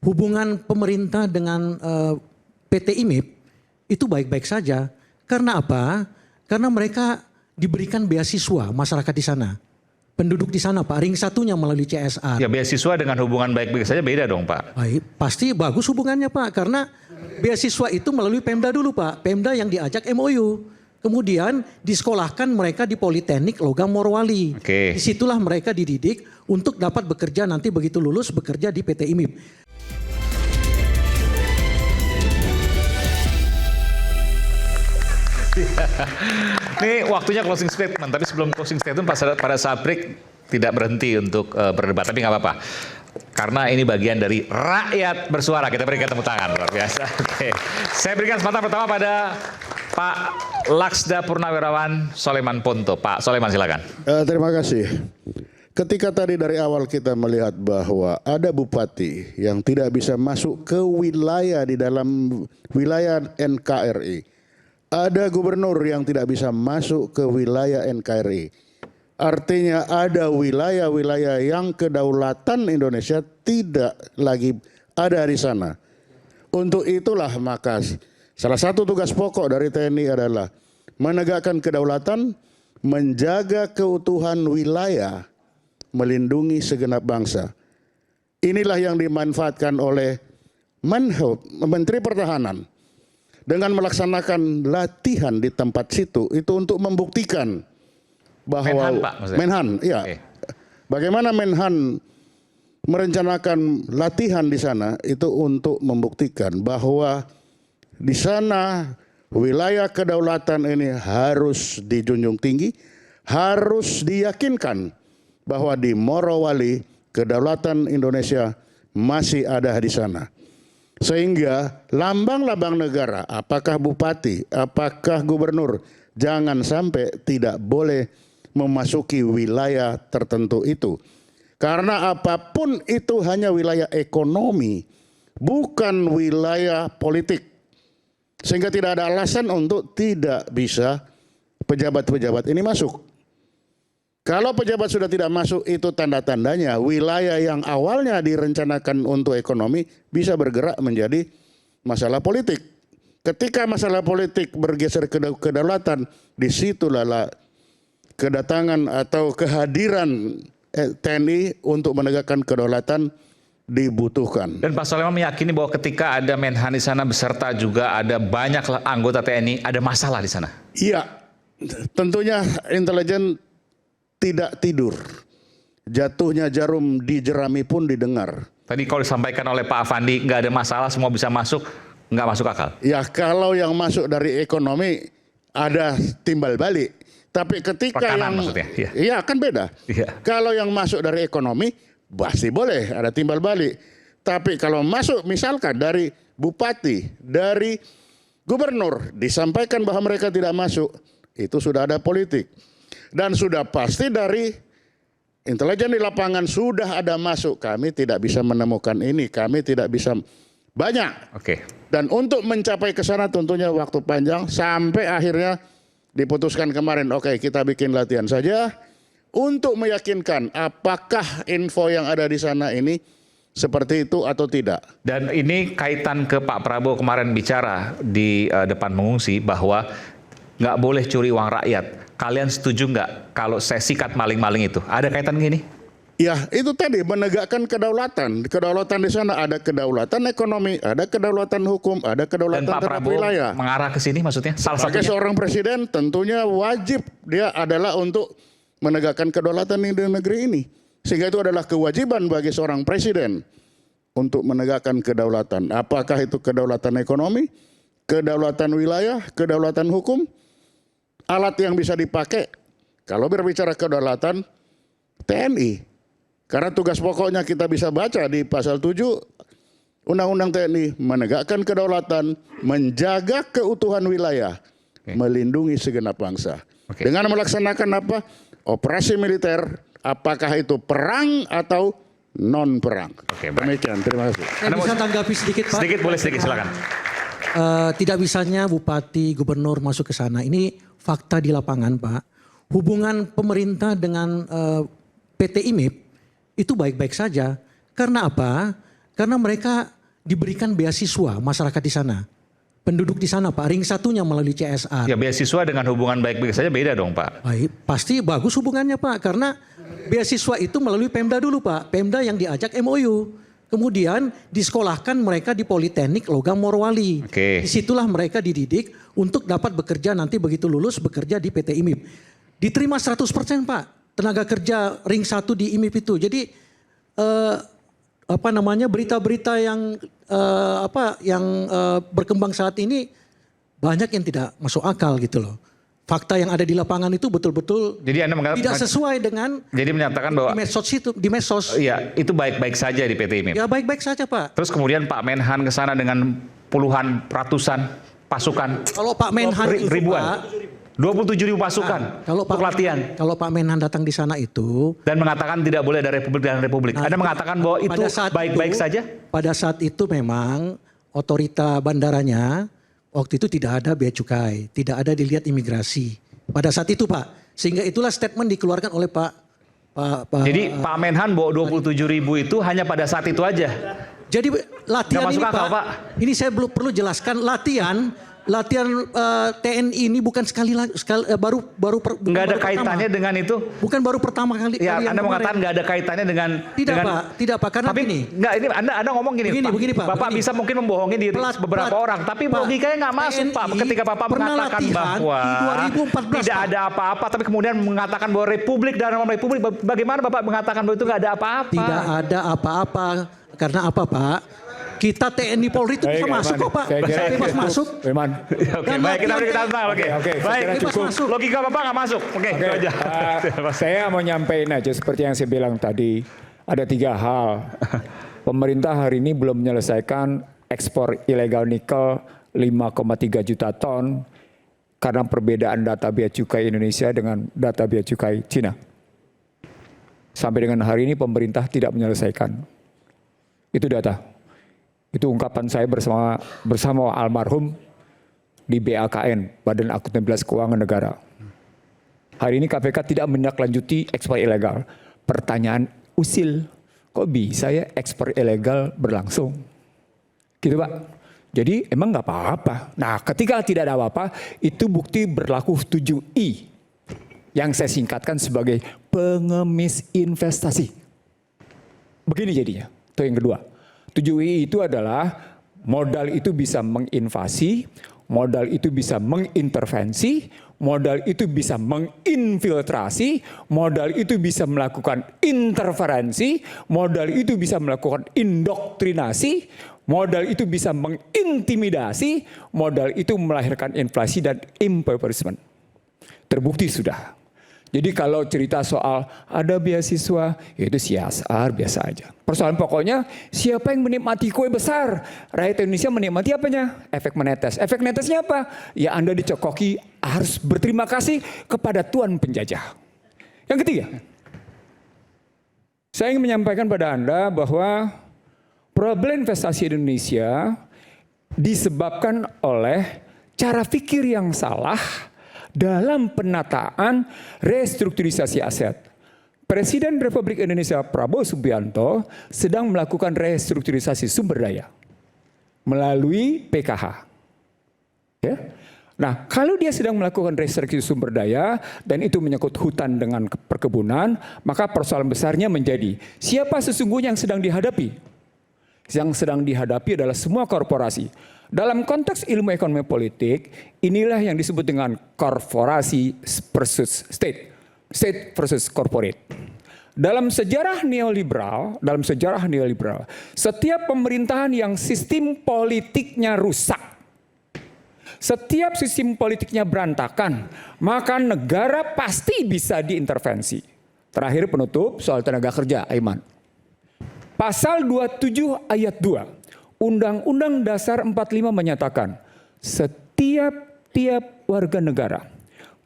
hubungan pemerintah dengan PT IMIP itu baik-baik saja. Karena apa? Karena mereka diberikan beasiswa masyarakat di sana. Penduduk di sana Pak, ring satunya melalui CSR. Ya beasiswa dengan hubungan baik-baik saja beda dong Pak. Baik, pasti bagus hubungannya Pak. Karena beasiswa itu melalui Pemda dulu Pak. Pemda yang diajak MOU. Kemudian disekolahkan mereka di Politeknik Logam Morowali. Oke. Disitulah mereka dididik untuk dapat bekerja nanti begitu lulus bekerja di PT IMIP. Ini waktunya closing statement, tapi sebelum closing statement pada saat break tidak berhenti untuk berdebat, tapi nggak apa-apa. Karena ini bagian dari rakyat bersuara, kita berikan tepuk tangan, luar biasa. Oke. Saya berikan kesempatan pertama pada Pak Laksda Purnawirawan Soleman Ponto. Pak Soleman silakan. Terima kasih. Ketika tadi dari awal kita melihat bahwa ada bupati yang tidak bisa masuk ke wilayah di dalam wilayah NKRI. Ada gubernur yang tidak bisa masuk ke wilayah NKRI. Artinya ada wilayah-wilayah yang kedaulatan Indonesia tidak lagi ada di sana. Untuk itulah maka salah satu tugas pokok dari TNI adalah menegakkan kedaulatan, menjaga keutuhan wilayah, melindungi segenap bangsa. Inilah yang dimanfaatkan oleh Menhub, Menteri Pertahanan. Dengan melaksanakan latihan di tempat situ itu untuk membuktikan bahwa Menhan, Pak, Menhan, iya. Oke. Bagaimana Menhan merencanakan latihan di sana itu untuk membuktikan bahwa di sana wilayah kedaulatan ini harus dijunjung tinggi, harus diyakinkan bahwa di Morowali kedaulatan Indonesia masih ada di sana. Sehingga lambang-lambang negara, apakah bupati, apakah gubernur, jangan sampai tidak boleh memasuki wilayah tertentu itu. Karena apapun itu hanya wilayah ekonomi, bukan wilayah politik. Sehingga tidak ada alasan untuk tidak bisa pejabat-pejabat ini masuk. Kalau pejabat sudah tidak masuk, itu tanda-tandanya wilayah yang awalnya direncanakan untuk ekonomi bisa bergerak menjadi masalah politik. Ketika masalah politik bergeser ke kedaulatan, disitulah kedatangan atau kehadiran TNI untuk menegakkan kedaulatan dibutuhkan. Dan Pak Soleman meyakini bahwa ketika ada Menhan di sana beserta juga ada banyak anggota TNI, ada masalah di sana. Iya, tentunya intelijen tidak tidur. Jatuhnya jarum di jerami pun didengar. Tadi kalau disampaikan oleh Pak Afandi nggak ada masalah, semua bisa masuk, nggak masuk akal. Ya kalau yang masuk dari ekonomi ada timbal balik. Tapi ketika Rekanan yang maksudnya, iya. Iya kan beda. Iya. Kalau yang masuk dari ekonomi pasti boleh ada timbal balik. Tapi kalau masuk misalkan dari bupati, dari gubernur disampaikan bahwa mereka tidak masuk, itu sudah ada politik. Dan sudah pasti dari intelijen di lapangan sudah ada masuk. Kami tidak bisa menemukan ini, kami tidak bisa banyak. Oke. Dan untuk mencapai ke sana tentunya waktu panjang sampai akhirnya diputuskan kemarin, oke kita bikin latihan saja untuk meyakinkan apakah info yang ada di sana ini seperti itu atau tidak. Dan ini kaitan ke Pak Prabowo kemarin bicara di depan mengungsi bahwa nggak boleh curi uang rakyat. Kalian setuju nggak kalau saya sikat maling-maling itu? Ada kaitan gini? Ya itu tadi menegakkan kedaulatan. Kedaulatan di sana ada kedaulatan ekonomi, ada kedaulatan hukum, ada kedaulatan Dan Pak terhadap Prabowo wilayah. mengarah ke sini maksudnya? Salah Sebagai satunya? seorang presiden tentunya wajib dia adalah untuk menegakkan kedaulatan di negeri ini. Sehingga itu adalah kewajiban bagi seorang presiden untuk menegakkan kedaulatan. Apakah itu kedaulatan ekonomi, kedaulatan wilayah, kedaulatan hukum? Alat yang bisa dipakai kalau berbicara kedaulatan TNI. Karena tugas pokoknya kita bisa baca di pasal 7 Undang-Undang TNI menegakkan kedaulatan, menjaga keutuhan wilayah, melindungi segenap bangsa. Dengan melaksanakan apa? Operasi militer, apakah itu perang atau non perang. Oke, baik. Demikian, terima kasih. Saya bisa tanggapi sedikit Pak? Sedikit boleh, sedikit silakan. Tidak bisanya bupati, gubernur masuk ke sana. Ini fakta di lapangan Pak. Hubungan pemerintah dengan PT IMIP itu baik-baik saja. Karena apa? Karena mereka diberikan beasiswa masyarakat di sana. Penduduk di sana Pak, ring satunya melalui CSR. Ya beasiswa dengan hubungan baik-baik saja beda dong Pak. Baik, pasti bagus hubungannya Pak, karena beasiswa itu melalui Pemda dulu Pak. Pemda yang diajak MOU. Kemudian disekolahkan mereka di Politeknik Logam Morowali. Oke. Disitulah mereka dididik untuk dapat bekerja nanti begitu lulus bekerja di PT IMIP. Diterima 100% Pak, tenaga kerja ring 1 di IMIP itu. Jadi berita-berita yang berkembang saat ini banyak yang tidak masuk akal gitu loh. Fakta yang ada di lapangan itu betul-betul Jadi Anda mengatakan tidak sesuai dengan jadi menyatakan bahwa di medsos. iya, itu baik-baik saja di PT IMIP. Ya baik-baik saja Pak. Terus kemudian Pak Menhan ke sana dengan puluhan, ratusan pasukan. Kalau Pak Menhan itu ribuan. Pak, 27.000 pasukan untuk latihan. Kalau Pak Menhan datang di sana itu Dan mengatakan tidak boleh ada republik dan republik. Anda mengatakan bahwa itu baik-baik saja? Pada saat itu memang otorita bandaranya waktu itu tidak ada bea cukai, tidak ada dilihat imigrasi. Pada saat itu Pak, sehingga itulah statement dikeluarkan oleh Pak. Jadi Pak Menhan bawa 27.000 itu hanya pada saat itu aja. Jadi latihan Nggak masuk ini akal, Pak, Pak. ini saya belum perlu jelaskan latihan TNI ini bukan Nggak ada kaitannya dengan itu. Bukan baru pertama kali. Ya, kali yang Anda kemarin. mengatakan nggak ada kaitannya dengan Tidak Pak, karena tapi begini. nggak, ini Anda ngomong gini, Begini, Pak, Bapak begini. bisa mungkin membohongi diri beberapa orang, tapi Pak, logikanya nggak masuk Pak. TNI Ketika Bapak pernah mengatakan latihan bahwa di 2014, tidak Pak. ada apa-apa, tapi kemudian mengatakan bahwa republik dan nama republik, bagaimana Bapak mengatakan bahwa itu nggak ada apa-apa? Tidak ada apa-apa. Karena apa Pak? Kita TNI Polri itu bisa masuk kok Pak. Saya bebas masuk. Iman. Oke, baik, kita beri tantang. Oke, Oke, baik, saya kira cukup. masuk. Logika Bapak nggak masuk. Oke, itu aja. Saya mau nyampein aja seperti yang saya bilang tadi. Ada 3 hal. Pemerintah hari ini belum menyelesaikan ekspor ilegal nikel 5,3 juta ton karena perbedaan data bea cukai Indonesia dengan data bea cukai Cina. Sampai dengan hari ini pemerintah tidak menyelesaikan. Itu data. Itu ungkapan saya bersama almarhum di BAKN, Badan Akuntabilitas Keuangan Negara. Hari ini KPK tidak menindaklanjuti ekspor ilegal. Pertanyaan usil, kok bisa ya ekspor ilegal berlangsung? Gitu Pak. Jadi emang nggak apa-apa. Nah ketika tidak ada apa-apa, itu bukti berlaku 7I. Yang saya singkatkan sebagai pengemis investasi. Begini jadinya, itu yang kedua. 7I itu adalah modal itu bisa menginvasi, modal itu bisa mengintervensi, modal itu bisa menginfiltrasi, modal itu bisa melakukan interferensi, modal itu bisa melakukan indoktrinasi, modal itu bisa mengintimidasi, modal itu melahirkan inflasi dan impoverishment. Terbukti sudah. Jadi kalau cerita soal ada beasiswa, ya itu CSR biasa aja. Persoalan pokoknya siapa yang menikmati kue besar? Rakyat Indonesia menikmati apanya? Efek menetes. Efek netesnya apa? Ya Anda dicokoki harus berterima kasih kepada tuan penjajah. Yang ketiga, saya ingin menyampaikan pada Anda bahwa problem investasi Indonesia disebabkan oleh cara pikir yang salah dalam penataan restrukturisasi aset. Presiden Republik Indonesia Prabowo Subianto sedang melakukan restrukturisasi sumber daya melalui PKH. Ya. Nah, kalau dia sedang melakukan restrukturisasi sumber daya dan itu menyangkut hutan dengan perkebunan, maka persoalan besarnya menjadi siapa sesungguhnya yang sedang dihadapi? Yang sedang dihadapi adalah semua korporasi. Dalam konteks ilmu ekonomi politik, inilah yang disebut dengan korporasi versus state. State versus corporate. Dalam sejarah neoliberal, setiap pemerintahan yang sistem politiknya rusak, setiap sistem politiknya berantakan, maka negara pasti bisa diintervensi. Terakhir penutup soal tenaga kerja, Aiman. Pasal 27 ayat 2. Undang-Undang Dasar 45 menyatakan setiap warga negara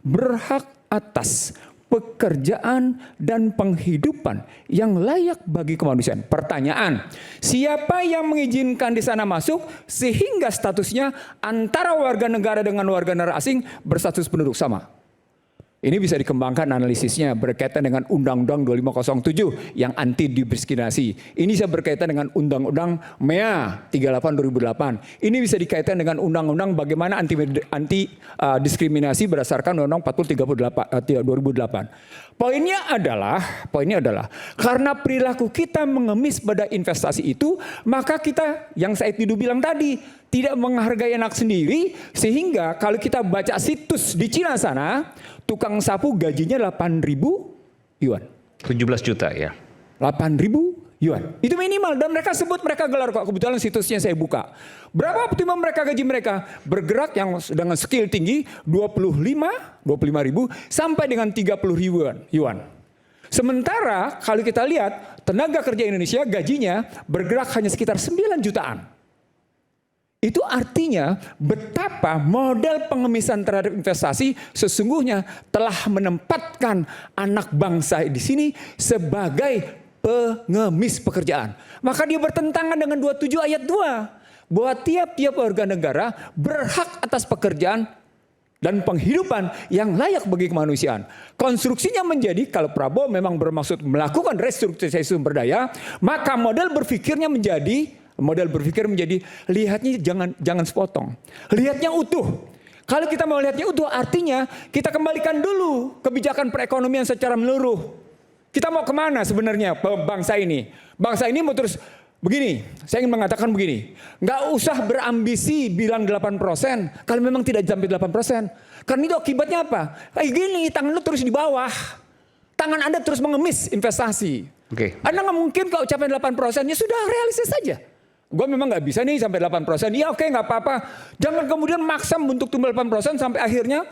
berhak atas pekerjaan dan penghidupan yang layak bagi kemanusiaan. Pertanyaan, siapa yang mengizinkan di sana masuk sehingga statusnya antara warga negara dengan warga negara asing berstatus penduduk sama? Ini bisa dikembangkan analisisnya berkaitan dengan Undang-Undang 2507 yang anti diskriminasi. Ini bisa berkaitan dengan Undang-Undang MEA 38 2008. Ini bisa dikaitkan dengan Undang-Undang bagaimana anti diskriminasi berdasarkan Undang-Undang 40 2008. Poinnya adalah karena perilaku kita mengemis pada investasi itu, maka kita yang Said Didu bilang tadi tidak menghargai anak sendiri, sehingga kalau kita baca situs di Cina sana, tukang sapu gajinya 8.000 yuan. 17 juta ya. 8.000 yuan. Itu minimal, dan mereka sebut, mereka gelar kok, kebetulan situsnya saya buka. Berapa optimum mereka gaji mereka? Bergerak yang dengan skill tinggi 25.000 sampai dengan 30.000 yuan. Sementara kalau kita lihat tenaga kerja Indonesia gajinya bergerak hanya sekitar 9 jutaan. Itu artinya betapa model pengemisan terhadap investasi sesungguhnya telah menempatkan anak bangsa di sini sebagai pengemis pekerjaan. Maka dia bertentangan dengan 27 ayat 2. Bahwa tiap-tiap warga negara berhak atas pekerjaan dan penghidupan yang layak bagi kemanusiaan. Konstruksinya menjadi, kalau Prabowo memang bermaksud melakukan restrukturisasi sumber daya, maka model berpikir menjadi lihatnya jangan sepotong. Lihatnya utuh. Kalau kita mau lihatnya utuh, artinya kita kembalikan dulu kebijakan perekonomian secara menyeluruh. Kita mau kemana sebenarnya bangsa ini? Bangsa ini mau terus begini, saya ingin mengatakan begini. Nggak usah berambisi bilang 8% kalau memang tidak sampai 8%. Karena itu akibatnya apa? Kayak gini, tangan lu terus di bawah. Tangan Anda terus mengemis investasi. Oke. Anda nggak mungkin kalau capai 8%, ya sudah realistis saja. Gue memang nggak bisa nih sampai 8%. Ya oke, nggak apa-apa. Jangan kemudian maksa untuk tumbuh 8% sampai akhirnya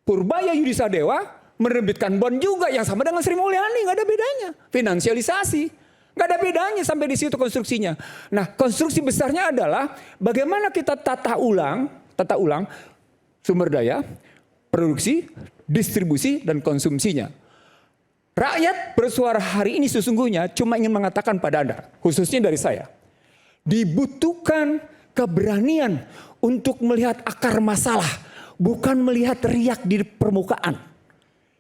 Purbaya Yudisadewa menerbitkan bond juga yang sama dengan Sri Mulyani, nggak ada bedanya. Finansialisasi, nggak ada bedanya sampai di situ konstruksinya. Nah, konstruksi besarnya adalah bagaimana kita tata ulang sumber daya, produksi, distribusi, dan konsumsinya. Rakyat bersuara hari ini sesungguhnya cuma ingin mengatakan pada Anda, khususnya dari saya, dibutuhkan keberanian untuk melihat akar masalah, bukan melihat riak di permukaan.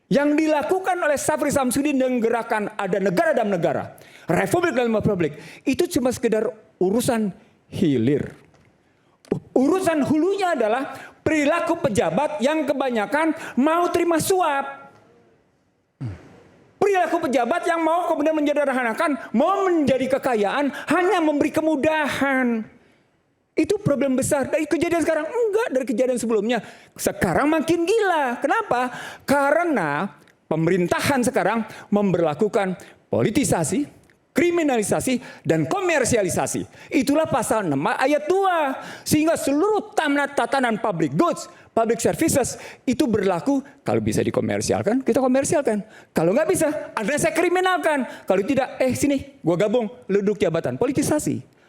Yang dilakukan oleh Syafri Samsudin dan gerakan ada negara dalam negara, Republik dalam Republik, itu cuma sekedar urusan hilir. Urusan hulunya adalah perilaku pejabat yang kebanyakan mau terima suap. Perilaku pejabat yang mau kemudian menyederhanakan, mau menjadi kekayaan, hanya memberi kemudahan. Itu problem besar. Dari kejadian sekarang enggak, dari kejadian sebelumnya. Sekarang makin gila. Kenapa? Karena pemerintahan sekarang memberlakukan politisasi, kriminalisasi, dan komersialisasi. Itulah pasal 6 ayat 2. Sehingga seluruh tatanan public goods, public services itu berlaku. Kalau bisa dikomersialkan, kita komersialkan. Kalau nggak bisa, Anda saya kriminalkan. Kalau tidak, sini, gua gabung, lu duduk jabatan. Politisasi.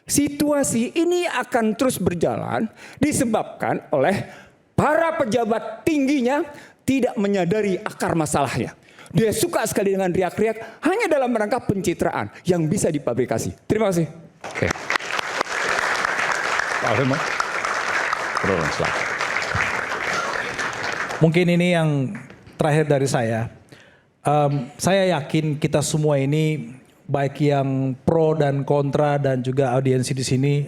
Situasi ini akan terus berjalan disebabkan oleh para pejabat tingginya tidak menyadari akar masalahnya. Dia suka sekali dengan riak-riak hanya dalam rangka pencitraan yang bisa dipabrikasi. Terima kasih. Oke. Pak Alvin, mungkin ini yang terakhir dari saya. Saya yakin kita semua ini baik yang pro dan kontra dan juga audiensi di sini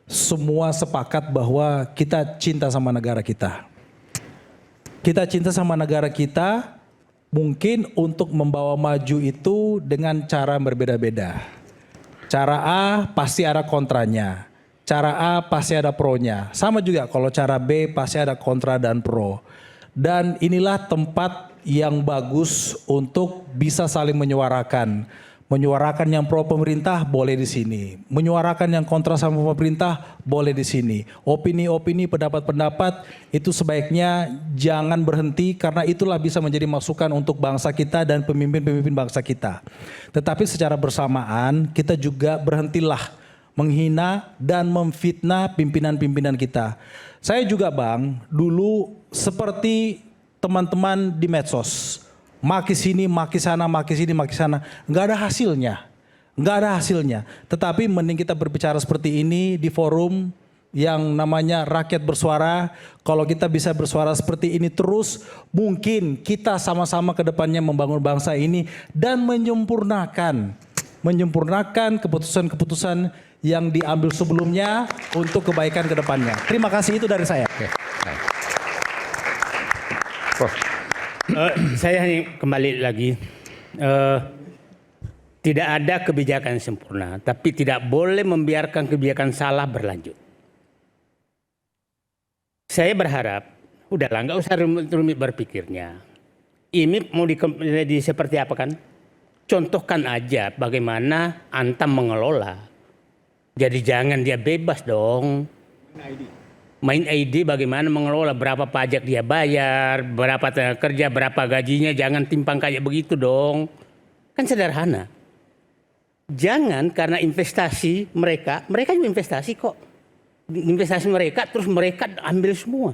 semua sepakat bahwa kita cinta sama negara kita. Kita cinta sama negara kita mungkin untuk membawa maju itu dengan cara berbeda-beda. Cara A pasti ada kontranya. Cara A pasti ada pronya. Sama juga kalau cara B pasti ada kontra dan pro. Dan inilah tempat yang bagus untuk bisa saling menyuarakan. Menyuarakan yang pro pemerintah boleh di sini. Menyuarakan yang kontra sama pemerintah boleh di sini. Opini-opini, pendapat-pendapat itu sebaiknya jangan berhenti karena itulah bisa menjadi masukan untuk bangsa kita dan pemimpin-pemimpin bangsa kita. Tetapi secara bersamaan kita juga berhentilah menghina dan memfitnah pimpinan-pimpinan kita. Saya juga Bang, dulu seperti teman-teman di medsos. Maki sini, maki sana, maki sini, maki sana. Nggak ada hasilnya. Nggak ada hasilnya. Tetapi mending kita berbicara seperti ini di forum yang namanya rakyat bersuara. Kalau kita bisa bersuara seperti ini terus, mungkin kita sama-sama ke depannya membangun bangsa ini dan menyempurnakan keputusan-keputusan yang diambil sebelumnya untuk kebaikan ke depannya. Terima kasih, itu dari saya. Oke. Baik. Prof. Saya hanya kembali lagi, tidak ada kebijakan yang sempurna, tapi tidak boleh membiarkan kebijakan salah berlanjut. Saya berharap, udahlah nggak usah rumit berpikirnya. Ini mau di seperti apa kan? Contohkan aja bagaimana Antam mengelola. Jadi jangan dia bebas dong. Main ID bagaimana mengelola, berapa pajak dia bayar, berapa tenaga kerja, berapa gajinya, jangan timpang kayak begitu dong. Kan sederhana. Jangan karena investasi mereka juga investasi kok. Investasi mereka terus mereka ambil semua.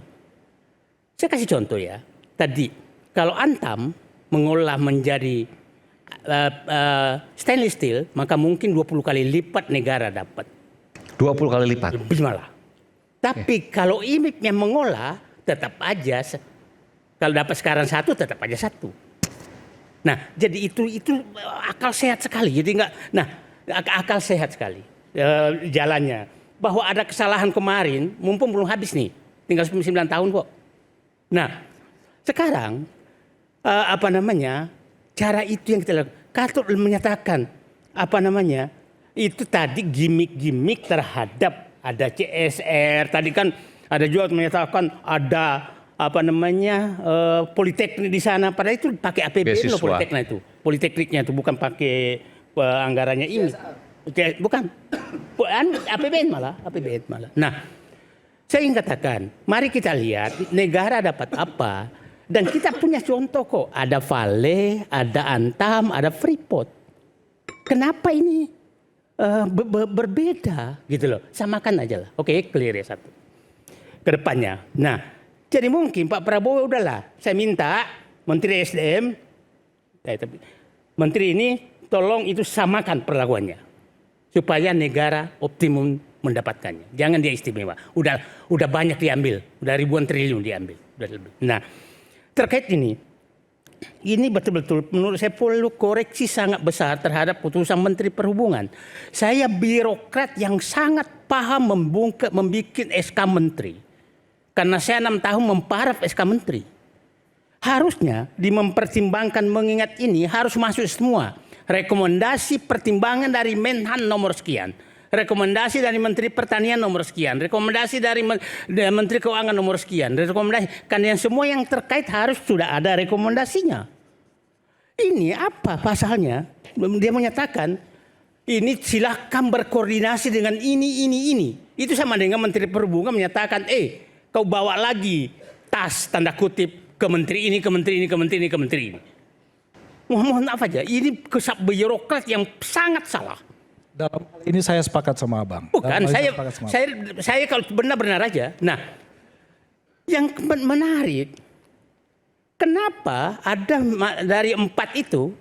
Saya kasih contoh ya. Tadi kalau Antam mengolah menjadi stainless steel, maka mungkin 20 kali lipat negara dapat. 20 kali lipat. Lebih malah. Tapi kalau IMIP yang mengolah tetap aja kalau dapat sekarang 1 tetap aja 1. Nah, jadi itu akal sehat sekali. Jadi akal sehat sekali jalannya. Bahwa ada kesalahan kemarin, mumpung belum habis nih, tinggal 9 tahun kok. Nah, sekarang cara itu yang kita lakukan. Katut menyatakan itu tadi gimmick terhadap ada CSR, tadi kan ada juga menyatakan ada politeknik di sana, padahal itu pakai APBN loh politekniknya itu bukan pakai anggarannya ini, bukan APBN malah. Nah, saya ingin katakan, mari kita lihat negara dapat apa, dan kita punya contoh kok, ada Vale, ada Antam, ada Freeport. Kenapa ini berbeda gitu loh, samakan aja lah. Oke, clear ya satu. Kedepannya, nah jadi mungkin Pak Prabowo udahlah, saya minta Menteri SDM, Menteri ini tolong itu samakan perlakuannya supaya negara optimum mendapatkannya. Jangan dia istimewa. Udah banyak diambil, udah ribuan triliun diambil, udah lebih. Nah terkait ini betul-betul menurut saya perlu koreksi sangat besar terhadap putusan Menteri Perhubungan. Saya birokrat yang sangat paham membuat SK Menteri. Karena saya 6 tahun memparaf SK Menteri. Harusnya mempertimbangkan mengingat ini harus masuk semua. Rekomendasi pertimbangan dari Menhan nomor sekian. Rekomendasi dari Menteri Pertanian nomor sekian, rekomendasi dari Menteri Keuangan nomor sekian, rekomendasi kan yang semua yang terkait harus sudah ada rekomendasinya. Ini apa pasalnya? Dia menyatakan ini silakan berkoordinasi dengan ini. Itu sama dengan Menteri Perhubungan menyatakan, kau bawa lagi tas tanda kutip ke menteri ini. Mohon maaf aja, ini kesap birokrat yang sangat salah. Dalam hal ini saya sepakat sama Abang. Bukan, saya kalau benar-benar aja. Nah, yang menarik, kenapa ada dari 4 itu,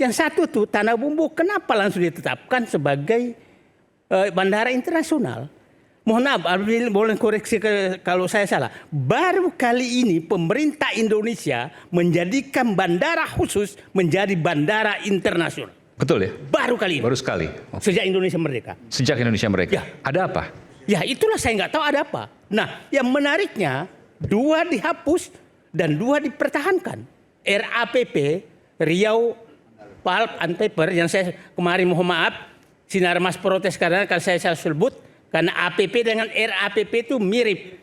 yang satu tuh Tanah Bumbu, kenapa langsung ditetapkan sebagai bandara internasional? Mohon maaf, boleh koreksi kalau saya salah. Baru kali ini pemerintah Indonesia menjadikan bandara khusus menjadi bandara internasional. Betul ya? Baru kali ini. Baru sekali. Sejak Indonesia merdeka. Sejak Indonesia merdeka. Ya. Ada apa? Ya itulah saya nggak tahu ada apa. Nah yang menariknya 2 dihapus dan 2 dipertahankan. RAPP, Riau Pulp and Paper, yang saya kemarin mohon maaf, Sinarmas protes karena kalau saya sebut, karena APP dengan RAPP itu mirip.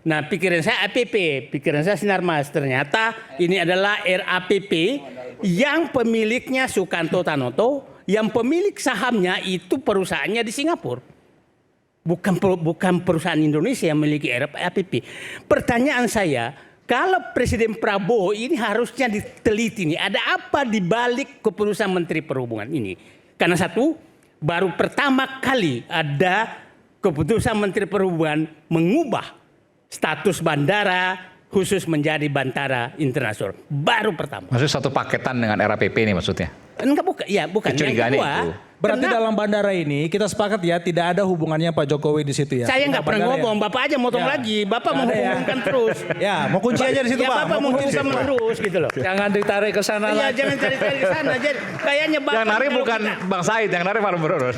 Nah pikiran saya APP, pikiran saya Sinarmas. Ternyata ini adalah RAPP yang pemiliknya Sukanto Tanoto, yang pemilik sahamnya itu perusahaannya di Singapura. Bukan perusahaan Indonesia yang memiliki RAPP. Pertanyaan saya, kalau Presiden Prabowo ini harusnya diteliti nih, ada apa di balik keputusan Menteri Perhubungan ini? Karena satu, baru pertama kali ada keputusan Menteri Perhubungan mengubah status bandara khusus menjadi bandara internasional. Baru pertama. Maksudnya satu paketan dengan RAPP ini maksudnya? Enggak, bukan. Ya, bukan. Yang kedua, Berarti dalam bandara ini kita sepakat ya tidak ada hubungannya Pak Jokowi di situ ya. Saya nggak pernah Bandara ya? ngomong, Bapak aja motong Ya. lagi. Bapak Nggak ada ya. menghubungkan terus. Ya, mau kunci aja di situ Ya Pak. Bapak Mau kunci menghubungkan terus gitu loh. Jangan ditarik ke sana Iya, lagi. jangan cari-cari ke sana. Jadi kayaknya Bapak Yang narik kalau bukan kita- Bang Said, yang narik Pak Brurun.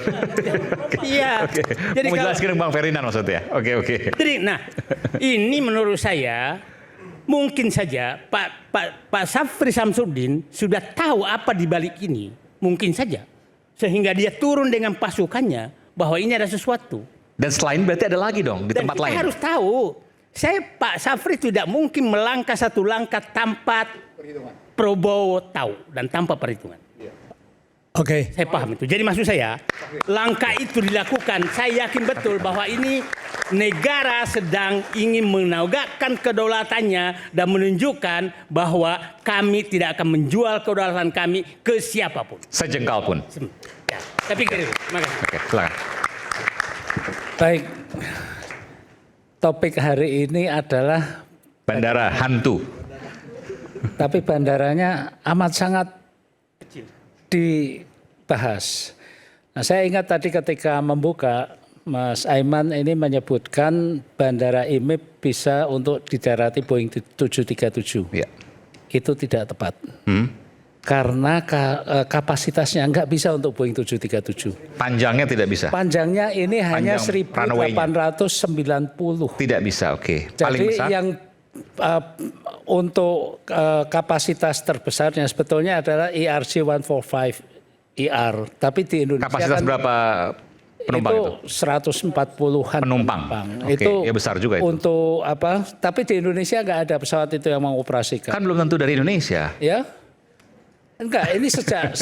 Iya. Oke. Jadi Mau kalau- jelaskan Bang Ferdinand maksudnya. Oke. Jadi, nah, ini menurut saya mungkin saja Pak Safri Samsudin sudah tahu apa di balik ini, mungkin saja, sehingga dia turun dengan pasukannya bahwa ini ada sesuatu. Dan selain berarti ada lagi dong di Dan tempat kita lain. harus tahu, Pak Safri tidak mungkin melangkah satu langkah tanpa Prabowo tahu dan tanpa perhitungan. Oke. Saya paham itu. Jadi maksud saya, langkah itu dilakukan. Saya yakin betul bahwa ini negara sedang ingin menegakkan kedaulatannya dan menunjukkan bahwa kami tidak akan menjual kedaulatan kami ke siapapun. Sejengkal pun. Ya, saya pikir itu. Terima kasih. Oke, silakan. Baik, topik hari ini adalah, Bandara hantu. tapi bandaranya amat sangat dibahas. Nah, saya ingat tadi ketika membuka, Mas Aiman ini menyebutkan bandara IMIP bisa untuk didarati Boeing 737. Ya. Itu tidak tepat. Karena kapasitasnya nggak bisa untuk Boeing 737. Panjangnya tidak bisa. Panjangnya ini hanya Panjang runway-nya. 1890. Tidak bisa, oke. Paling Jadi besar. yang untuk kapasitas terbesarnya sebetulnya adalah ERJ-145ER. Tapi di Indonesia Kapasitas kan berapa penumpang itu? 140-an Penumpang. Oke, Itu ya besar juga itu. Untuk apa? Tapi di Indonesia nggak ada pesawat itu yang mengoperasikan. Kan belum tentu dari Indonesia. Ya? Enggak, ini sejak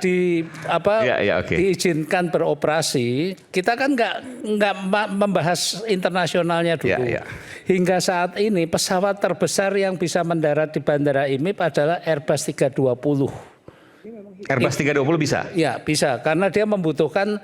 di apa Ya, oke. diizinkan beroperasi, kita kan nggak membahas internasionalnya dulu. Ya. Hingga saat ini pesawat terbesar yang bisa mendarat di Bandara IMIP adalah Airbus 320. Airbus 320 bisa. Ya, bisa karena dia membutuhkan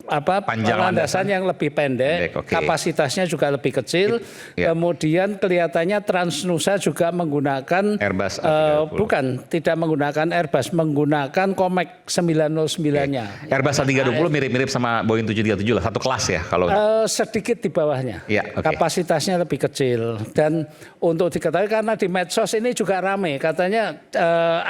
Panjang landasan yang lebih pendek, Pendek, oke. kapasitasnya juga lebih kecil. Ya. Kemudian kelihatannya Transnusa juga menggunakan Airbus A320. bukan, tidak menggunakan Airbus, menggunakan Comac 909-nya. Airbus A320 mirip-mirip sama Boeing 737 lah, satu kelas ya kalau. Sedikit di bawahnya. Ya, oke. Kapasitasnya lebih kecil. Dan untuk diketahui karena di medsos ini juga ramai, katanya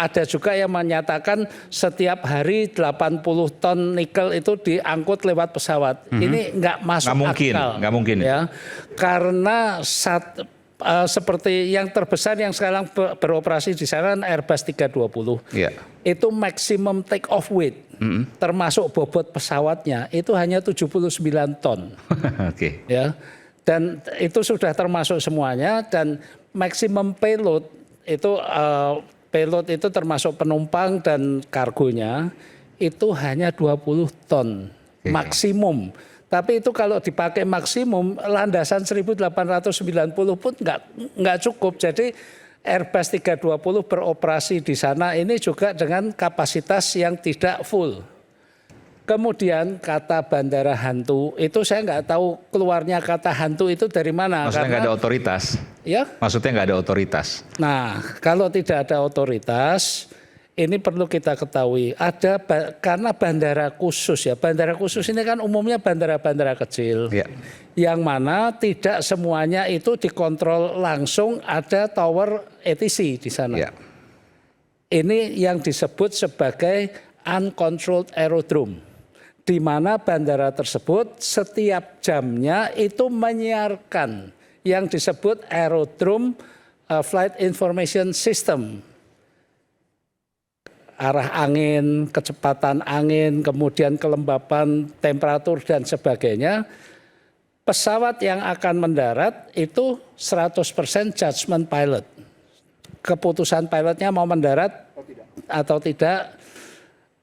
ada juga yang menyatakan setiap hari 80 ton nikel itu diangkut lewat pesawat. Ini nggak masuk Nggak mungkin, akal. nggak mungkin. Ya, karena seperti yang terbesar yang sekarang beroperasi di sana kan Airbus 320. Iya. Itu maximum take off weight, termasuk bobot pesawatnya itu hanya 79 ton. Oke. Ya, dan itu sudah termasuk semuanya. Dan maximum payload itu termasuk penumpang dan kargonya itu hanya 20 ton maksimum. Tapi itu kalau dipakai maksimum landasan 1890 pun nggak cukup. Jadi Airbus 320 beroperasi di sana ini juga dengan kapasitas yang tidak full. Kemudian kata bandara hantu itu saya nggak tahu keluarnya kata hantu itu dari mana. Maksudnya nggak ada otoritas. Ya. Maksudnya nggak ada otoritas. Nah, kalau tidak ada otoritas, ini perlu kita ketahui karena bandara khusus ya. Bandara khusus ini kan umumnya bandara-bandara kecil. Ya. Yang mana tidak semuanya itu dikontrol langsung, ada tower ATC di sana. Ya. Ini yang disebut sebagai uncontrolled aerodrome. Di mana bandara tersebut setiap jamnya itu menyiarkan yang disebut aerodrome flight information system. Arah angin, kecepatan angin, kemudian kelembapan, temperatur dan sebagainya. Pesawat yang akan mendarat itu 100% judgment pilot. Keputusan pilotnya mau mendarat atau tidak.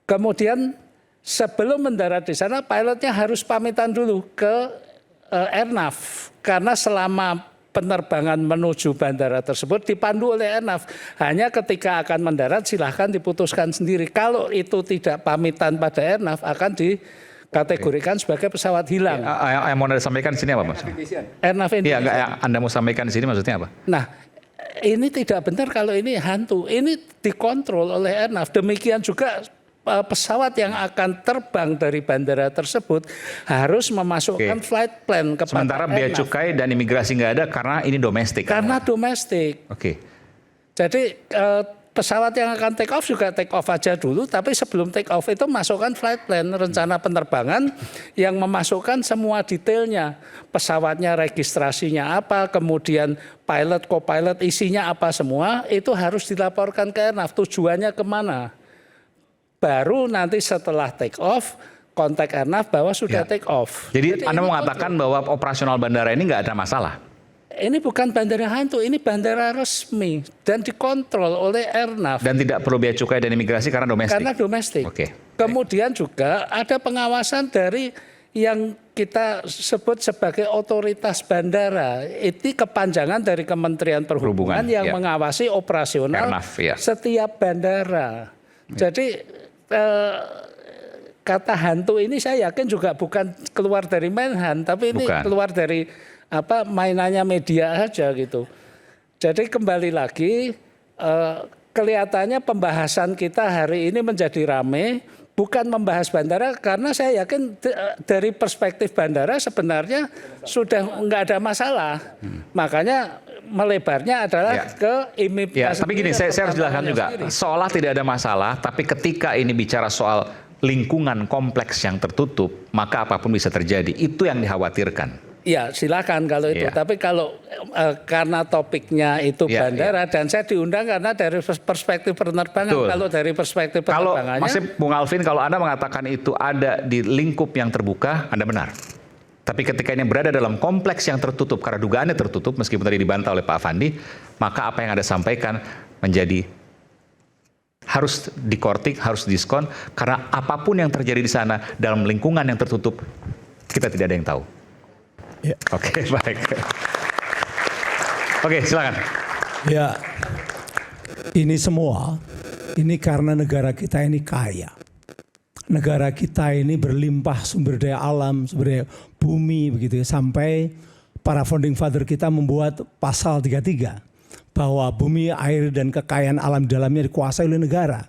Kemudian sebelum mendarat di sana pilotnya harus pamitan dulu ke Airnav. Karena selama penerbangan menuju bandara tersebut dipandu oleh Airnav. Hanya ketika akan mendarat silahkan diputuskan sendiri. Kalau itu tidak pamitan pada Airnav akan dikategorikan sebagai pesawat hilang. Yang mau Anda sampaikan di sini apa, Mas? Airnav Iya, Indonesia. yang Anda mau sampaikan di sini maksudnya apa? Nah, ini tidak benar kalau ini hantu. Ini dikontrol oleh Airnav. Demikian juga pesawat yang akan terbang dari bandara tersebut harus memasukkan flight plan kepada Sementara bea airnav. cukai dan imigrasi nggak ada karena ini domestik. Karena domestik. Oke. Jadi pesawat yang akan take off juga take off aja dulu, tapi sebelum take off itu masukkan flight plan, rencana penerbangan yang memasukkan semua detailnya. Pesawatnya registrasinya apa, kemudian pilot, co-pilot isinya apa semua, itu harus dilaporkan ke airnav, tujuannya kemana. Baru nanti setelah take off, kontak airnav bahwa sudah take off. Jadi Anda ini mengatakan bahwa operasional bandara ini nggak ada masalah? ini bukan bandara hantu, ini bandara resmi dan dikontrol oleh airnav. Dan tidak perlu bea cukai dan imigrasi karena domestik? Karena domestik. Oke. Kemudian juga ada pengawasan dari yang kita sebut sebagai otoritas bandara. Itu kepanjangan dari Kementerian Perhubungan Perhubungan, yang ya. mengawasi operasional Airnav, ya. setiap bandara. Jadi kata hantu ini saya yakin juga bukan keluar dari Menhan, tapi ini Bukan. keluar dari mainannya media aja gitu. Jadi kembali lagi kelihatannya pembahasan kita hari ini menjadi rame bukan membahas bandara karena saya yakin dari perspektif bandara sebenarnya sudah nggak ada masalah. Makanya melebarnya adalah ke IMIP. Ya, tapi gini, saya harus jelaskan juga. Seolah tidak ada masalah, tapi ketika ini bicara soal lingkungan kompleks yang tertutup, maka apapun bisa terjadi. Itu yang dikhawatirkan. Ya silakan kalau itu. Ya. Tapi kalau karena topiknya itu Ya, bandara dan saya diundang karena dari perspektif penerbangan. Betul. Kalau dari perspektif Kalau penerbangannya. masih Bung Alvin, kalau Anda mengatakan itu ada di lingkup yang terbuka, Anda benar. Tapi ketika ini berada dalam kompleks yang tertutup, karena dugaannya tertutup, meskipun tadi dibantah oleh Pak Afandi, maka apa yang Anda sampaikan menjadi harus dikortik, harus diskon, karena apapun yang terjadi di sana dalam lingkungan yang tertutup, kita tidak ada yang tahu. Ya. Oke, baik. Oke, silakan. Ya, ini semua, ini karena negara kita ini kaya. Negara kita ini berlimpah sumber daya alam, sumber daya bumi begitu ya. Sampai para founding father kita membuat pasal 33 bahwa bumi, air dan kekayaan alam di dalamnya dikuasai oleh negara.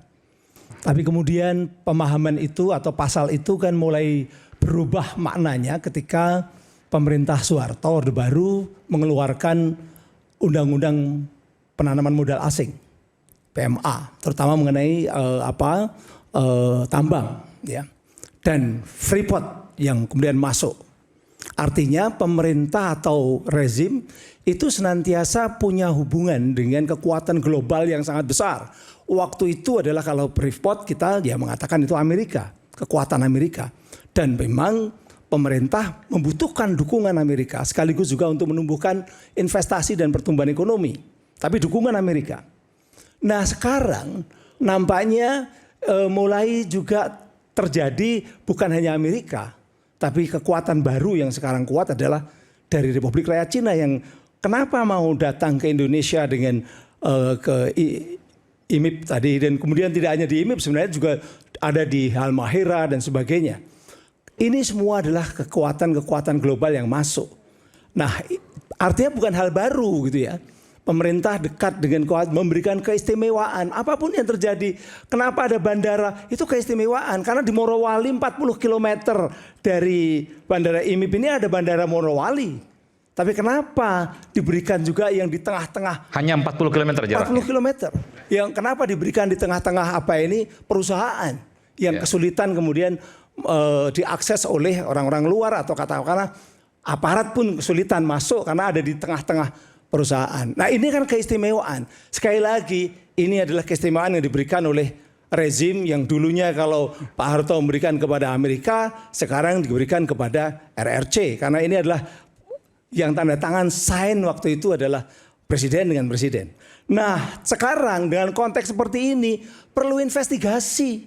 Tapi kemudian pemahaman itu atau pasal itu kan mulai berubah maknanya ketika pemerintah Soeharto Orde Baru mengeluarkan undang-undang penanaman modal asing PMA, terutama mengenai tambang ya, dan Freeport yang kemudian masuk. Artinya pemerintah atau rezim itu senantiasa punya hubungan dengan kekuatan global yang sangat besar. Waktu itu adalah kalau Freeport kita ya mengatakan itu Amerika, kekuatan Amerika. Dan memang pemerintah membutuhkan dukungan Amerika sekaligus juga untuk menumbuhkan investasi dan pertumbuhan ekonomi. Tapi dukungan Amerika. Nah sekarang nampaknya mulai juga terjadi bukan hanya Amerika, tapi kekuatan baru yang sekarang kuat adalah dari Republik Rakyat Cina yang kenapa mau datang ke Indonesia dengan ke IMIP tadi, dan kemudian tidak hanya di IMIP, sebenarnya juga ada di Halmahera dan sebagainya. Ini semua adalah kekuatan-kekuatan global yang masuk. Nah, artinya bukan hal baru gitu ya. Pemerintah dekat dengan memberikan keistimewaan apapun yang terjadi. Kenapa ada bandara? Itu keistimewaan karena di Morowali 40 km dari bandara IMIP ini ada bandara Morowali. Tapi kenapa diberikan juga yang di tengah-tengah? Hanya 40 km jaraknya. 40 km. Yang kenapa diberikan di tengah-tengah apa ini perusahaan yang kesulitan kemudian diakses oleh orang-orang luar atau katakanlah aparat pun kesulitan masuk karena ada di tengah-tengah perusahaan. Nah ini kan keistimewaan. Sekali lagi ini adalah keistimewaan yang diberikan oleh rezim yang dulunya kalau Pak Harto memberikan kepada Amerika, sekarang diberikan kepada RRC. Karena ini adalah yang tanda tangan sign waktu itu adalah presiden dengan presiden. Nah sekarang dengan konteks seperti ini perlu investigasi,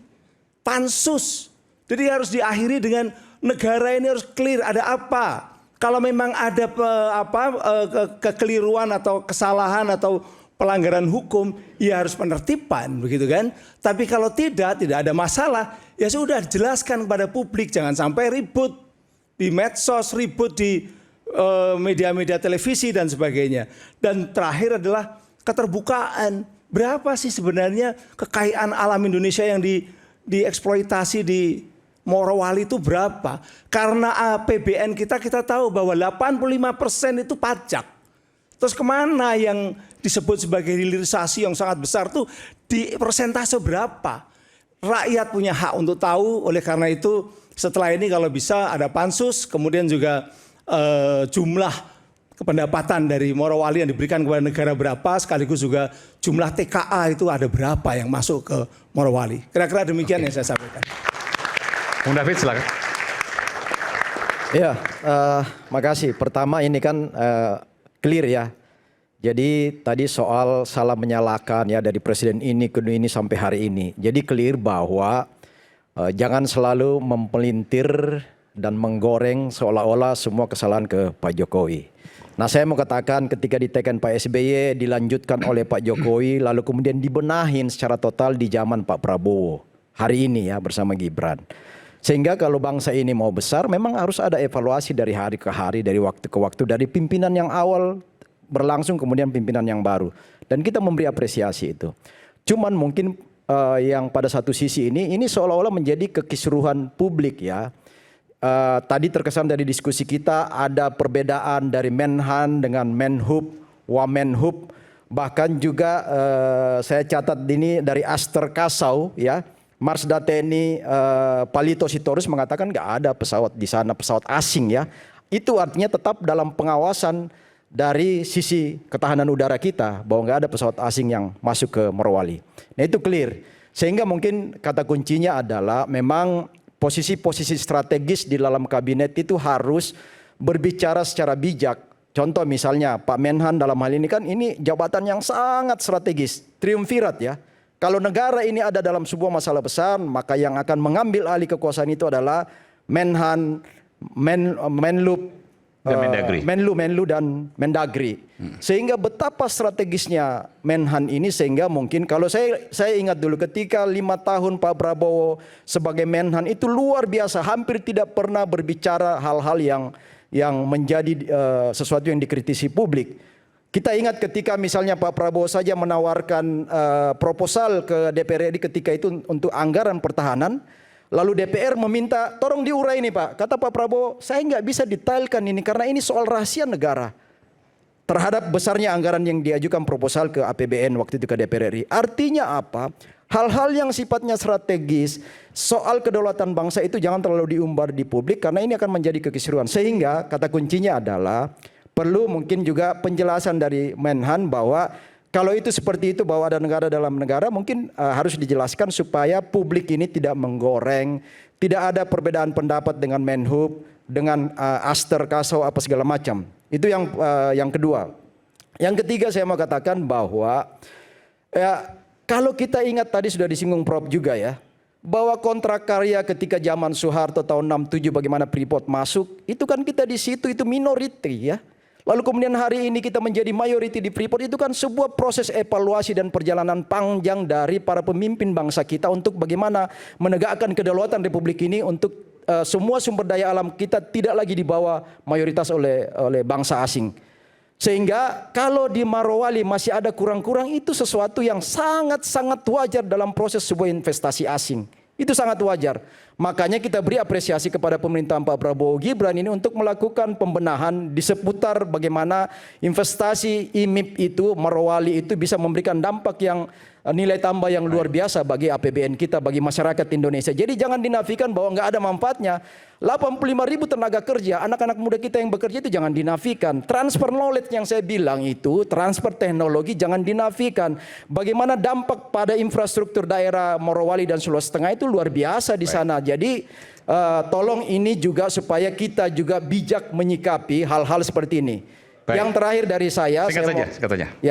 pansus. Jadi harus diakhiri dengan negara ini harus clear ada apa. Kalau memang ada kekeliruan atau kesalahan atau pelanggaran hukum, ya harus penertiban begitu kan. Tapi kalau tidak ada masalah, ya sudah jelaskan kepada publik, jangan sampai ribut di medsos, ribut di media-media televisi dan sebagainya. Dan terakhir adalah keterbukaan. Berapa sih sebenarnya kekayaan alam Indonesia yang dieksploitasi di Morowali itu berapa? Karena APBN kita tahu bahwa 85% itu pajak. Terus kemana yang disebut sebagai hilirisasi yang sangat besar tuh di persentase berapa? Rakyat punya hak untuk tahu, oleh karena itu setelah ini kalau bisa ada pansus, kemudian juga jumlah pendapatan dari Morowali yang diberikan kepada negara berapa, sekaligus juga jumlah TKA itu ada berapa yang masuk ke Morowali. Kira-kira demikian yang saya sampaikan. Bung David silakan. Ya, makasih. Pertama ini kan clear ya. Jadi tadi soal salah menyalahkan ya dari presiden ini ke ini sampai hari ini. Jadi clear bahwa jangan selalu mempelintir dan menggoreng seolah-olah semua kesalahan ke Pak Jokowi. Nah, saya mau katakan ketika ditekan Pak SBY dilanjutkan oleh Pak Jokowi lalu kemudian dibenahin secara total di zaman Pak Prabowo hari ini ya bersama Gibran. Sehingga kalau bangsa ini mau besar memang harus ada evaluasi dari hari ke hari, dari waktu ke waktu, dari pimpinan yang awal berlangsung kemudian pimpinan yang baru. Dan kita memberi apresiasi itu. Cuman mungkin yang pada satu sisi ini seolah-olah menjadi kekisruhan publik ya. Tadi terkesan dari diskusi kita ada perbedaan dari Menhan dengan Menhub, Wamenhub. Bahkan juga saya catat ini dari Aster Kasau ya. Marsda TNI Palito Sitorus mengatakan nggak ada pesawat di sana, pesawat asing ya. Itu artinya tetap dalam pengawasan dari sisi ketahanan udara kita bahwa nggak ada pesawat asing yang masuk ke Morowali. Nah itu clear. Sehingga mungkin kata kuncinya adalah memang posisi-posisi strategis di dalam kabinet itu harus berbicara secara bijak. Contoh misalnya Pak Menhan dalam hal ini kan ini jabatan yang sangat strategis, triumvirat ya. Kalau negara ini ada dalam sebuah masalah besar, maka yang akan mengambil alih kekuasaan itu adalah Menhan, Menlu dan Mendagri. Sehingga betapa strategisnya Menhan ini sehingga mungkin kalau saya ingat dulu ketika 5 tahun Pak Prabowo sebagai Menhan itu luar biasa, hampir tidak pernah berbicara hal-hal yang menjadi sesuatu yang dikritisi publik. Kita ingat ketika misalnya Pak Prabowo saja menawarkan proposal ke DPR RI ketika itu untuk anggaran pertahanan. Lalu DPR meminta tolong diurai nih Pak. Kata Pak Prabowo, saya nggak bisa detailkan ini karena ini soal rahasia negara. Terhadap besarnya anggaran yang diajukan proposal ke APBN waktu itu ke DPR RI. Artinya apa? Hal-hal yang sifatnya strategis soal kedaulatan bangsa itu jangan terlalu diumbar di publik karena ini akan menjadi kekisruhan. Sehingga kata kuncinya adalah perlu mungkin juga penjelasan dari Menhan bahwa kalau itu seperti itu bahwa ada negara dalam negara mungkin harus dijelaskan supaya publik ini tidak menggoreng, tidak ada perbedaan pendapat dengan Menhub, dengan Aster Kasau apa segala macam. Itu yang kedua. Yang ketiga saya mau katakan bahwa ya kalau kita ingat tadi sudah disinggung Prof juga ya, bahwa kontrak karya ketika zaman Soeharto tahun 67 bagaimana Freeport masuk, itu kan kita di situ itu minority ya. Lalu kemudian hari ini kita menjadi mayority di Freeport, itu kan sebuah proses evaluasi dan perjalanan panjang dari para pemimpin bangsa kita untuk bagaimana menegakkan kedaulatan Republik ini untuk semua sumber daya alam kita tidak lagi dibawa mayoritas oleh bangsa asing. Sehingga kalau di Morowali masih ada kurang-kurang itu sesuatu yang sangat-sangat wajar dalam proses sebuah investasi asing. Itu sangat wajar. Makanya kita beri apresiasi kepada pemerintahan Pak Prabowo Gibran ini untuk melakukan pembenahan di seputar bagaimana investasi IMIP itu, Morowali itu bisa memberikan dampak yang nilai tambah yang luar biasa bagi APBN kita, bagi masyarakat Indonesia. Jadi jangan dinafikan bahwa nggak ada manfaatnya. 85.000 tenaga kerja, anak-anak muda kita yang bekerja itu jangan dinafikan. Transfer knowledge yang saya bilang itu, transfer teknologi jangan dinafikan. Bagaimana dampak pada infrastruktur daerah Morowali dan Sulawesi Tengah itu luar biasa di sana. Jadi tolong ini juga supaya kita juga bijak menyikapi hal-hal seperti ini. Baik. Yang terakhir dari saya,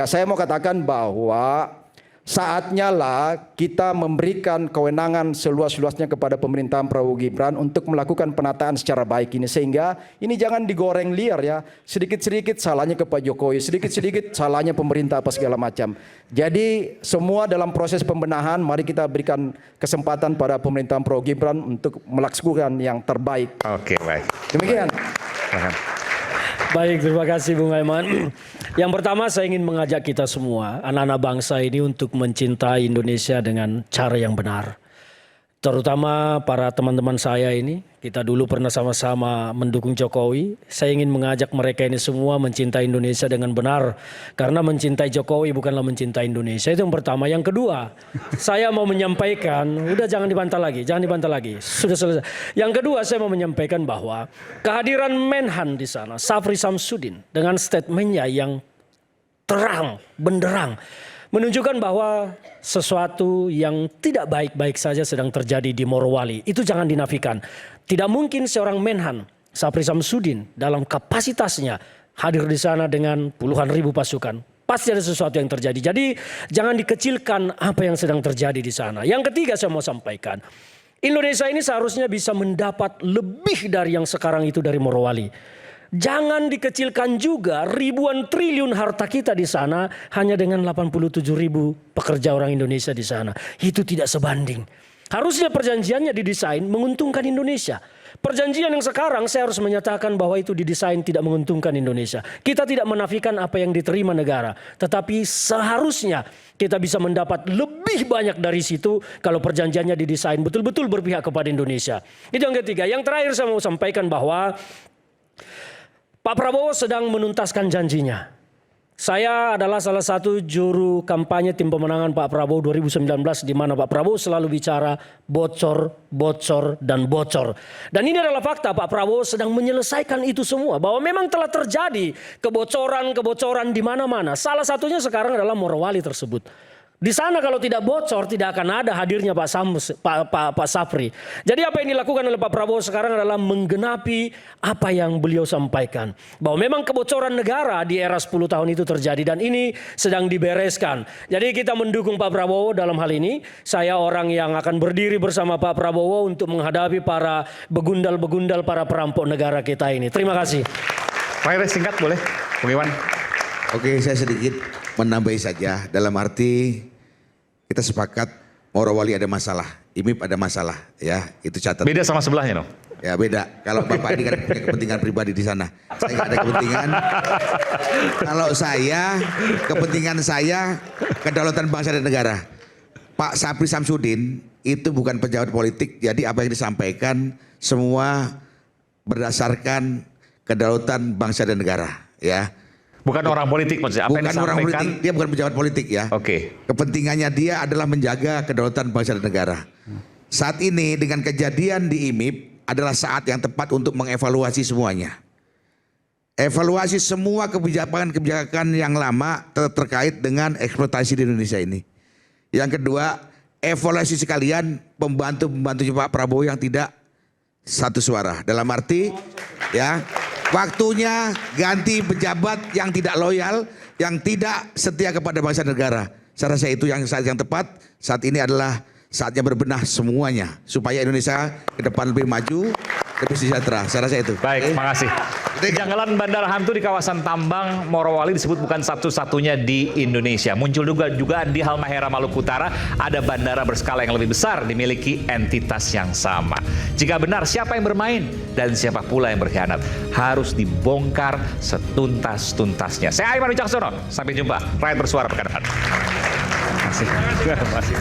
saya mau katakan bahwa saatnya lah kita memberikan kewenangan seluas-luasnya kepada pemerintahan Prabowo Gibran untuk melakukan penataan secara baik ini. Sehingga ini jangan digoreng liar ya. Sedikit-sedikit salahnya ke Pak Jokowi, sedikit-sedikit salahnya pemerintah apa segala macam. Jadi semua dalam proses pembenahan mari kita berikan kesempatan pada pemerintahan Prabowo Gibran untuk melaksanakan yang terbaik. Oke, baik. Demikian. Baik, terima kasih Bung Aiman. Yang pertama saya ingin mengajak kita semua, anak-anak bangsa ini untuk mencintai Indonesia dengan cara yang benar. terutama para teman-teman saya ini. Kita dulu pernah sama-sama mendukung Jokowi. Saya ingin mengajak mereka ini semua mencintai Indonesia dengan benar. Karena mencintai Jokowi bukanlah mencintai Indonesia. Itu yang pertama. Yang kedua, saya mau menyampaikan, udah jangan dibantah lagi, sudah selesai. Yang kedua, saya mau menyampaikan bahwa kehadiran Menhan di sana, Syafri Samsudin, dengan statementnya yang terang, benderang, menunjukkan bahwa sesuatu yang tidak baik-baik saja sedang terjadi di Morowali. Itu jangan dinafikan. Tidak mungkin seorang Menhan, Syafri Samsudin, dalam kapasitasnya hadir di sana dengan puluhan ribu pasukan. Pasti ada sesuatu yang terjadi. Jadi jangan dikecilkan apa yang sedang terjadi di sana. Yang ketiga saya mau sampaikan, Indonesia ini seharusnya bisa mendapat lebih dari yang sekarang itu dari Morowali. Jangan dikecilkan juga ribuan triliun harta kita di sana hanya dengan 87 ribu pekerja orang Indonesia di sana. Itu tidak sebanding. Harusnya perjanjiannya didesain menguntungkan Indonesia. Perjanjian yang sekarang saya harus menyatakan bahwa itu didesain tidak menguntungkan Indonesia. Kita tidak menafikan apa yang diterima negara. Tetapi seharusnya kita bisa mendapat lebih banyak dari situ kalau perjanjiannya didesain betul-betul berpihak kepada Indonesia. Itu yang ketiga. Yang terakhir saya mau sampaikan bahwa Pak Prabowo sedang menuntaskan janjinya. Saya adalah salah satu juru kampanye tim pemenangan Pak Prabowo 2019 di mana Pak Prabowo selalu bicara bocor, bocor, dan bocor. Dan ini adalah fakta, Pak Prabowo sedang menyelesaikan itu semua. Bahwa memang telah terjadi kebocoran-kebocoran di mana-mana. Salah satunya sekarang adalah Morowali tersebut. Di sana kalau tidak bocor tidak akan ada hadirnya Pak Syafri. Jadi apa yang dilakukan oleh Pak Prabowo sekarang adalah menggenapi apa yang beliau sampaikan. Bahwa memang kebocoran negara di era 10 tahun itu terjadi dan ini sedang dibereskan. Jadi kita mendukung Pak Prabowo dalam hal ini. Saya orang yang akan berdiri bersama Pak Prabowo untuk menghadapi para begundal-begundal para perampok negara kita ini. Terima kasih. Terakhir singkat boleh, Bung Iwan. Oke, saya sedikit menambahi saja. Dalam arti kita sepakat Morowali ada masalah, IMIP ada masalah, ya itu catat. Beda sama sebelahnya dong. Ya beda. Kalau Bapak ini kan punya kepentingan pribadi di sana. Saya nggak ada kepentingan. Kalau saya, kepentingan saya kedaulatan bangsa dan negara. Pak Syafri Samsudin itu bukan pejabat politik. Jadi apa yang disampaikan semua berdasarkan kedaulatan bangsa dan negara, ya. Bukan orang politik maksudnya. Apa bukan yang orang politik, dia bukan pejabat politik ya. Oke. Kepentingannya dia adalah menjaga kedaulatan bangsa dan negara. Saat ini dengan kejadian di IMIP adalah saat yang tepat untuk mengevaluasi semuanya. Evaluasi semua kebijakan-kebijakan yang lama terkait dengan eksploitasi di Indonesia ini. Yang kedua, evaluasi sekalian pembantu-pembantu Pak Prabowo yang tidak satu suara. Dalam arti ya, waktunya ganti pejabat yang tidak loyal, yang tidak setia kepada bangsa dan negara. Saya rasa itu yang saat yang tepat. Saat ini adalah saatnya berbenah semuanya supaya Indonesia ke depan lebih maju, lebih sejahtera. Saya rasa itu. Baik, makasih. Kejanggalan bandara hantu di kawasan Tambang Morowali disebut bukan satu-satunya di Indonesia. Muncul juga di Halmahera, Maluku Utara ada bandara berskala yang lebih besar dimiliki entitas yang sama. Jika benar siapa yang bermain dan siapa pula yang berkhianat harus dibongkar setuntas-tuntasnya. Saya Aiman Wicaksono, sampai jumpa. Rakyat Bersuara pekan depan. Terima kasih.